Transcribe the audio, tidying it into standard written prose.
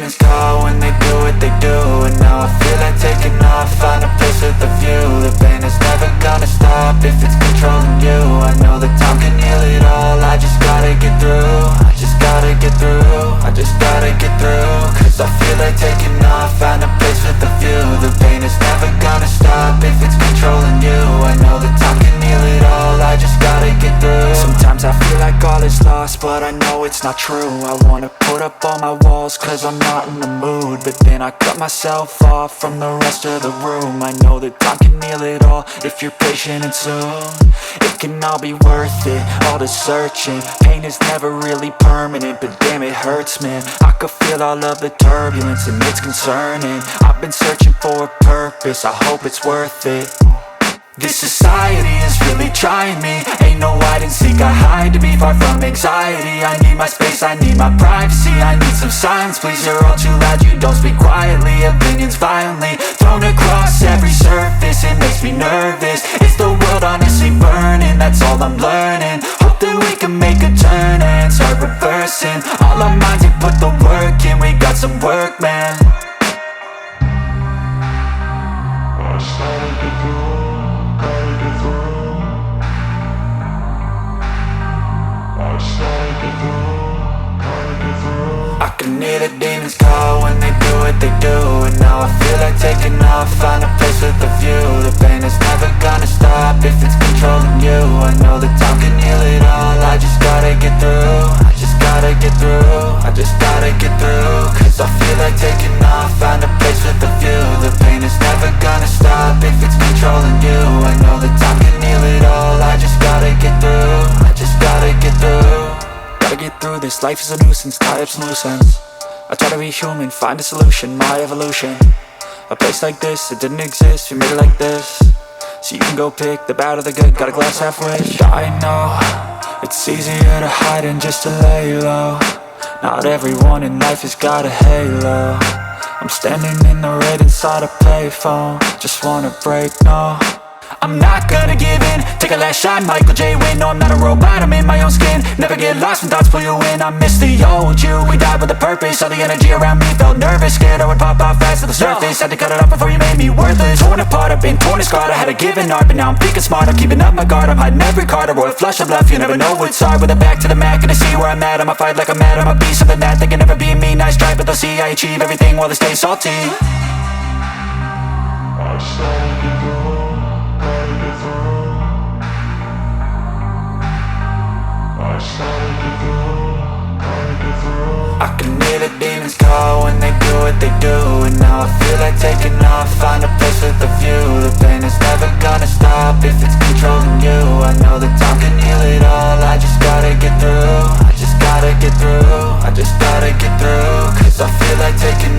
demons call when they do what they do. And now I feel like taking off, find a place with a view. The pain is never gonna stop if it's controlling you. I know that time can heal it all, I just gotta get through. I just gotta get through, I just gotta get through. Cause I feel like taking off, find a place with a view. The pain is never gonna stop if it's controlling you. I know that time can heal it all, I just gotta get through. Sometimes I feel like all is lost, but I know it's not true. I wanna put up all my walls cause I'm not in the mood, but then I cut myself off from the rest of the room. I know that time can heal it all if you're patient and soon. It can all be worth it, all the searching. Pain is never really permanent, but damn it hurts, man. I could feel all of the turbulence and it's concerning. I've been searching for a purpose, I hope it's worth it. This society is really trying me. Ain't no hide and seek, I hide to be far from anxiety. I need my space, I need my privacy. I need some silence, please, you're all too loud. You don't speak quietly, opinions violently thrown across every surface. It makes me nervous, it's the world honestly burning. That's all I'm learning, hope that we can make a turn and start reversing. All our minds, we put the work in, we got some work, man. I started to go. I can hear the demons call when they do what they do. And now I feel like taking off, find a place with a view. The pain is never gonna stop if it's controlling you. I know that time can heal it all, I just gotta get through. I just gotta get through, I just gotta get through. Cause I feel like taking off, find a place with a view. The pain is never gonna stop if it's controlling you. I know that time can heal it all, I just gotta get through. I just gotta get through. Gotta get through this, life is a nuisance, tie up some loose ends. I try to be human, find a solution, my evolution. A place like this, it didn't exist, we made it like this. So you can go pick the bad or the good, got a glass halfway. I know, it's easier to hide than just to lay low. Not everyone in life has got a halo. I'm standing in the red inside a payphone, just wanna break, no. I'm not gonna give in, take a last shot, Michael J. Win. No, I'm not a robot, I'm in my own skin. Never get lost when thoughts pull you in. I miss the old you, we died with a purpose. All the energy around me felt nervous, scared I would pop off fast to the surface. Had to cut it off before you made me worthless. Torn apart, I've been torn and scarred. I had a given art, but now I'm thinking smart. I'm keeping up my guard, I'm hiding every card. A royal flush of love, you never know what's hard. With a back to the mat, gonna see where I'm at. I'ma fight like I'm mad, I'ma be something that they can never be me. Nice try, but they'll see I achieve everything while they stay salty. I started to go. I can hear the demons call when they do what they do. And now I feel like taking off, find a place with a view. The pain is never gonna stop if it's controlling you. I know that time can heal it all, I just gotta get through. I just gotta get through, I just gotta get through. Cause I feel like taking